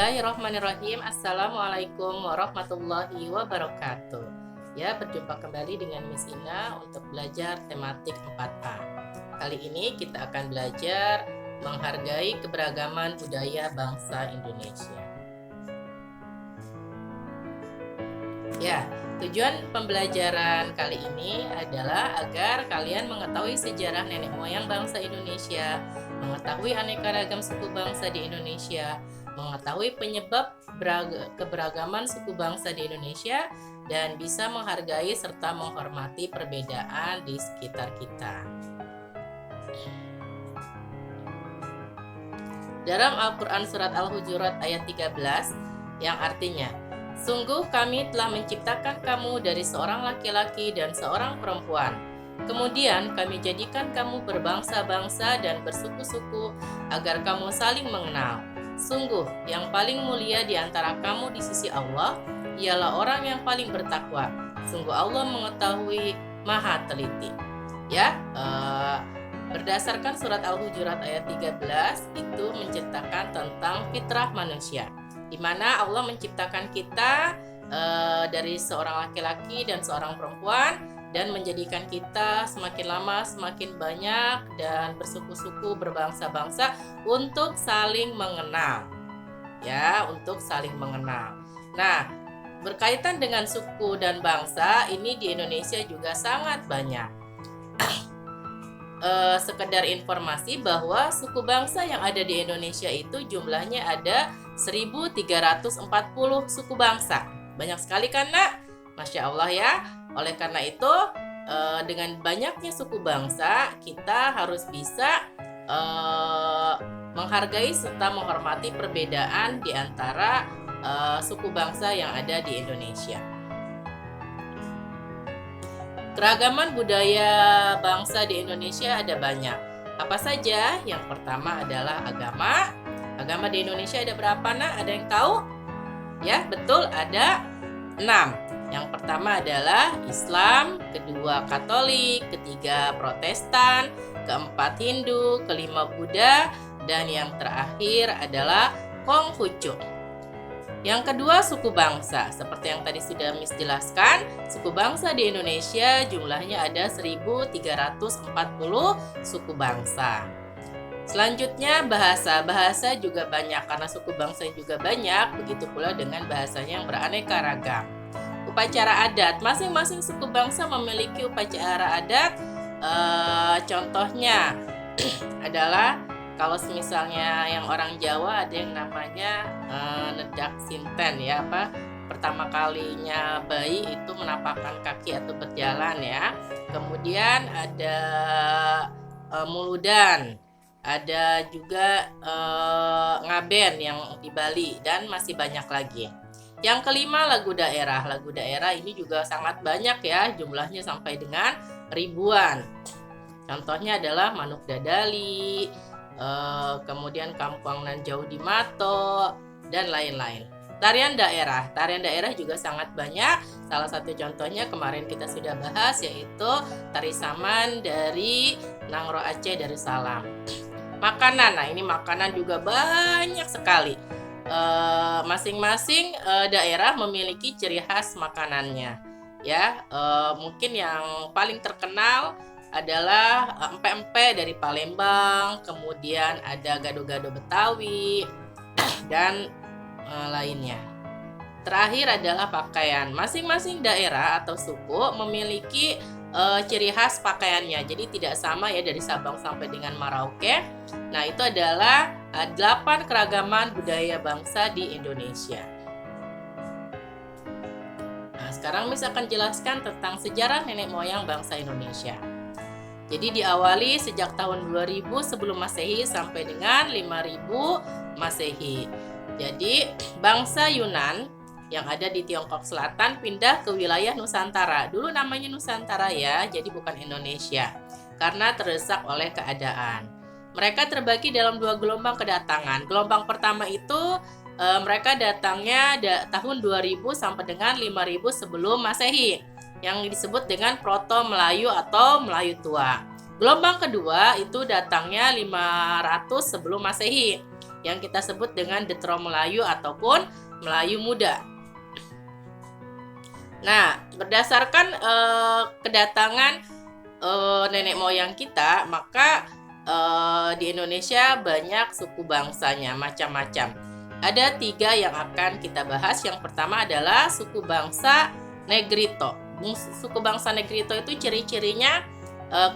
Bismillahirrahmanirrahim. Assalamualaikum warahmatullahi wabarakatuh. Ya, berjumpa kembali dengan Miss Ina untuk belajar tematik 4A. Kali ini kita akan belajar menghargai keberagaman budaya bangsa Indonesia. Ya, tujuan pembelajaran kali ini adalah agar kalian mengetahui sejarah nenek moyang bangsa Indonesia, mengetahui aneka ragam suku bangsa di Indonesia, mengetahui penyebab keberagaman suku bangsa di Indonesia, dan bisa menghargai serta menghormati perbedaan di sekitar kita. Dalam Al-Quran Surat Al-Hujurat ayat 13 yang artinya, sungguh kami telah menciptakan kamu dari seorang laki-laki dan seorang perempuan. Kemudian kami jadikan kamu berbangsa-bangsa dan bersuku-suku agar kamu saling mengenal. Sungguh yang paling mulia di antara kamu di sisi Allah ialah orang yang paling bertakwa. Sungguh Allah mengetahui, maha teliti. Ya, berdasarkan surat Al-Hujurat ayat 13 itu menceritakan tentang fitrah manusia, di mana Allah menciptakan kita dari seorang laki-laki dan seorang perempuan, dan menjadikan kita semakin lama semakin banyak dan bersuku-suku, berbangsa-bangsa untuk saling mengenal. Ya, untuk saling mengenal. Nah, berkaitan dengan suku dan bangsa ini di Indonesia juga sangat banyak. Sekedar informasi bahwa suku bangsa yang ada di Indonesia itu jumlahnya ada 1340 suku bangsa. Banyak sekali kan, Nak? Masya Allah ya. Oleh karena itu, dengan banyaknya suku bangsa, kita harus bisa menghargai serta menghormati perbedaan di antara suku bangsa yang ada di Indonesia. Keragaman budaya bangsa di Indonesia ada banyak. Apa saja? Yang pertama adalah agama. Agama di Indonesia ada berapa, Nak? Ada yang tahu? Ya, betul, ada 6. Yang pertama adalah Islam, kedua Katolik, ketiga Protestan, keempat Hindu, kelima Buddha, dan yang terakhir adalah Konghucu. Yang kedua suku bangsa. Seperti yang tadi sudah Miss jelaskan, suku bangsa di Indonesia jumlahnya ada 1340 suku bangsa. Selanjutnya bahasa. Bahasa juga banyak karena suku bangsa juga banyak, begitu pula dengan bahasanya yang beraneka ragam. Upacara adat, masing-masing suku bangsa memiliki upacara adat. Contohnya adalah kalau misalnya yang orang Jawa ada yang namanya nedak sinten ya, pertama kalinya bayi itu menapakkan kaki atau berjalan ya. Kemudian ada muludan, ada juga ngaben yang di Bali, dan masih banyak lagi. Yang kelima lagu daerah. Lagu daerah ini juga sangat banyak ya, jumlahnya sampai dengan ribuan. Contohnya adalah Manuk Dadali, kemudian Kampung Nan Jauh di Mato, dan lain-lain. Tarian daerah. Tarian daerah juga sangat banyak. Salah satu contohnya kemarin kita sudah bahas, yaitu Tari Saman dari Nangro Aceh Darussalam. Makanan. Nah, ini makanan juga banyak sekali. Masing-masing daerah memiliki ciri khas makanannya ya. Mungkin yang paling terkenal adalah empek-empek dari Palembang, kemudian ada gado-gado Betawi dan lainnya. Terakhir adalah pakaian. Masing-masing daerah atau suku memiliki ciri khas pakaiannya, jadi tidak sama ya dari Sabang sampai dengan Merauke. Nah, itu adalah 8 keragaman budaya bangsa di Indonesia. Nah, sekarang Miss akan jelaskan tentang sejarah nenek moyang bangsa Indonesia. Jadi diawali sejak tahun 2000 sebelum Masehi sampai dengan 5000 Masehi. Jadi bangsa Yunan yang ada di Tiongkok Selatan pindah ke wilayah Nusantara. Dulu namanya Nusantara ya, jadi bukan Indonesia, karena terdesak oleh keadaan. Mereka terbagi dalam 2 gelombang kedatangan. Gelombang pertama itu mereka datangnya tahun 2000 sampai dengan 5000 sebelum Masehi, yang disebut dengan Proto Melayu atau Melayu Tua. Gelombang kedua itu datangnya 500 sebelum Masehi, yang kita sebut dengan Detro Melayu ataupun Melayu Muda. Nah, berdasarkan kedatangan nenek moyang kita, maka di Indonesia banyak suku bangsanya, macam-macam. Ada 3 yang akan kita bahas. Yang pertama adalah suku bangsa Negrito. Suku bangsa Negrito itu ciri-cirinya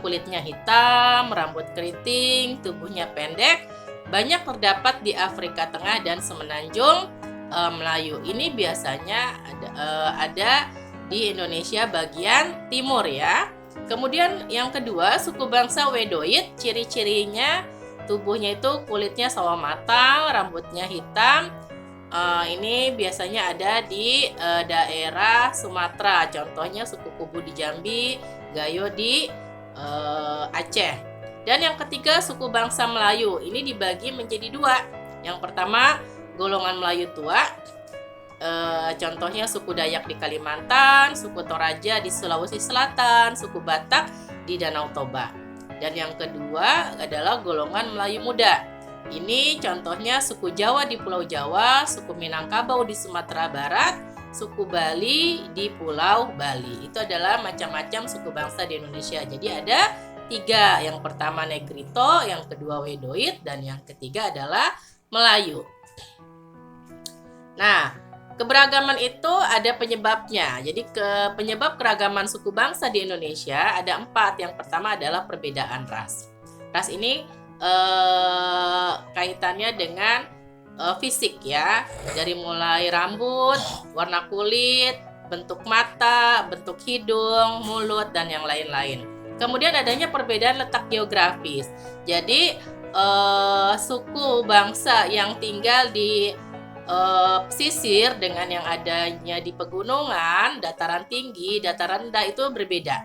kulitnya hitam, rambut keriting, tubuhnya pendek, banyak terdapat di Afrika Tengah dan Semenanjung Melayu. Ini biasanya ada di Indonesia bagian timur ya. Kemudian yang kedua, suku bangsa Wedoid, ciri-cirinya tubuhnya itu kulitnya sawo matang, rambutnya hitam. Ini biasanya ada di daerah Sumatera, contohnya suku Kubu di Jambi, Gayo di Aceh. Dan yang ketiga, suku bangsa Melayu, ini dibagi menjadi 2. Yang pertama, golongan Melayu tua, contohnya suku Dayak di Kalimantan, suku Toraja di Sulawesi Selatan, suku Batak di Danau Toba. Dan yang kedua adalah golongan Melayu muda. Ini contohnya suku Jawa di Pulau Jawa, suku Minangkabau di Sumatera Barat, suku Bali di Pulau Bali. Itu adalah macam-macam suku bangsa di Indonesia. Jadi ada 3. Yang pertama Negrito, yang kedua Wedoid, dan yang ketiga adalah Melayu. Nah, keberagaman itu ada penyebabnya. Jadi penyebab keragaman suku bangsa di Indonesia ada 4. Yang pertama adalah perbedaan ras. Ras ini kaitannya dengan fisik ya. Dari mulai rambut, warna kulit, bentuk mata, bentuk hidung, mulut, dan yang lain-lain. Kemudian adanya perbedaan letak geografis. Jadi suku bangsa yang tinggal di pesisir dengan yang adanya di pegunungan, dataran tinggi, dataran rendah itu berbeda.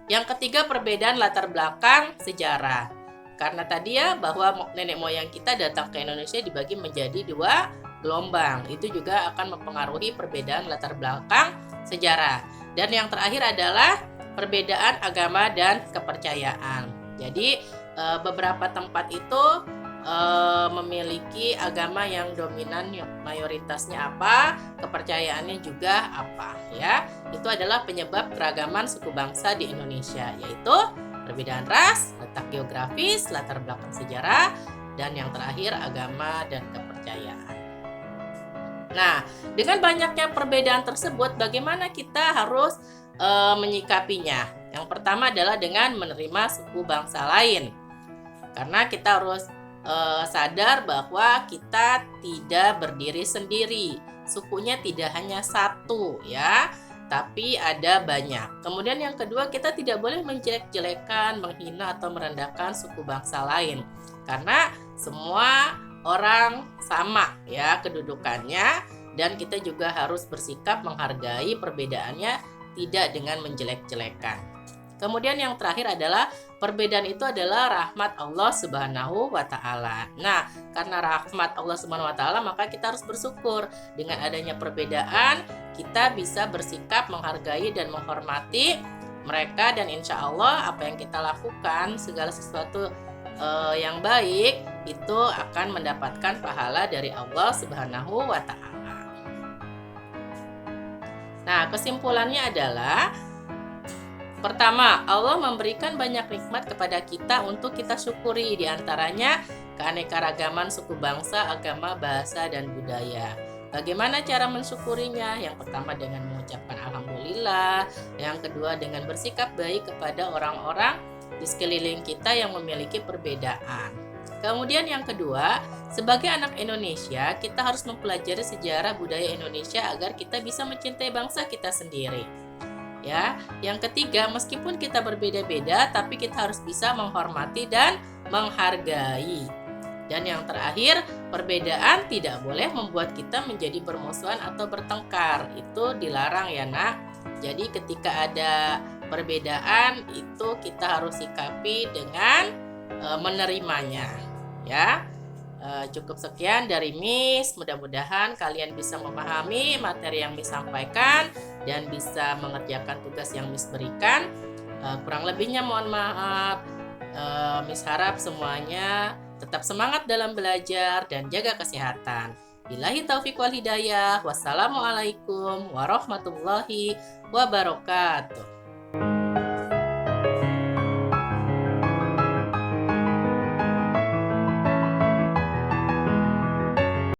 Yang ketiga, perbedaan latar belakang sejarah. Karena tadi ya bahwa nenek moyang kita datang ke Indonesia dibagi menjadi 2 gelombang. Itu juga akan mempengaruhi perbedaan latar belakang sejarah. Dan yang terakhir adalah perbedaan agama dan kepercayaan. Jadi beberapa tempat itu memiliki agama yang dominan, mayoritasnya apa, kepercayaannya juga apa ya. Itu adalah penyebab keragaman suku bangsa di Indonesia, yaitu perbedaan ras, letak geografis, latar belakang sejarah, dan yang terakhir agama dan kepercayaan. Nah, dengan banyaknya perbedaan tersebut, bagaimana kita harus menyikapinya? Yang pertama adalah dengan menerima suku bangsa lain. Karena kita harus sadar bahwa kita tidak berdiri sendiri. Sukunya tidak hanya 1 ya, tapi ada banyak. Kemudian yang kedua, kita tidak boleh menjelek-jelekan, menghina atau merendahkan suku bangsa lain. Karena semua orang sama ya kedudukannya, dan kita juga harus bersikap menghargai perbedaannya, tidak dengan menjelek-jelekan. Kemudian yang terakhir adalah perbedaan itu adalah rahmat Allah Subhanahu wa Ta'ala. Nah, karena rahmat Allah Subhanahu wa Ta'ala, maka kita harus bersyukur. Dengan adanya perbedaan, kita bisa bersikap menghargai dan menghormati mereka, dan insya Allah apa yang kita lakukan, segala sesuatu yang baik itu akan mendapatkan pahala dari Allah Subhanahu wa Ta'ala. Nah, kesimpulannya adalah pertama, Allah memberikan banyak nikmat kepada kita untuk kita syukuri, diantaranya keanekaragaman suku bangsa, agama, bahasa, dan budaya. Bagaimana cara mensyukurinya? Yang pertama dengan mengucapkan alhamdulillah, yang kedua dengan bersikap baik kepada orang-orang di sekeliling kita yang memiliki perbedaan. Kemudian yang kedua, sebagai anak Indonesia, kita harus mempelajari sejarah budaya Indonesia agar kita bisa mencintai bangsa kita sendiri. Ya, yang ketiga, meskipun kita berbeda-beda, tapi kita harus bisa menghormati dan menghargai. Dan yang terakhir, perbedaan tidak boleh membuat kita menjadi bermusuhan atau bertengkar. Itu dilarang ya nak. Jadi ketika ada perbedaan itu kita harus sikapi dengan menerimanya. Ya. Cukup sekian dari Miss, mudah-mudahan kalian bisa memahami materi yang Miss sampaikan dan bisa mengerjakan tugas yang Miss berikan. Kurang lebihnya mohon maaf. Miss harap semuanya tetap semangat dalam belajar dan jaga kesehatan. Billahi taufiq wal hidayah. Wassalamualaikum warahmatullahi wabarakatuh.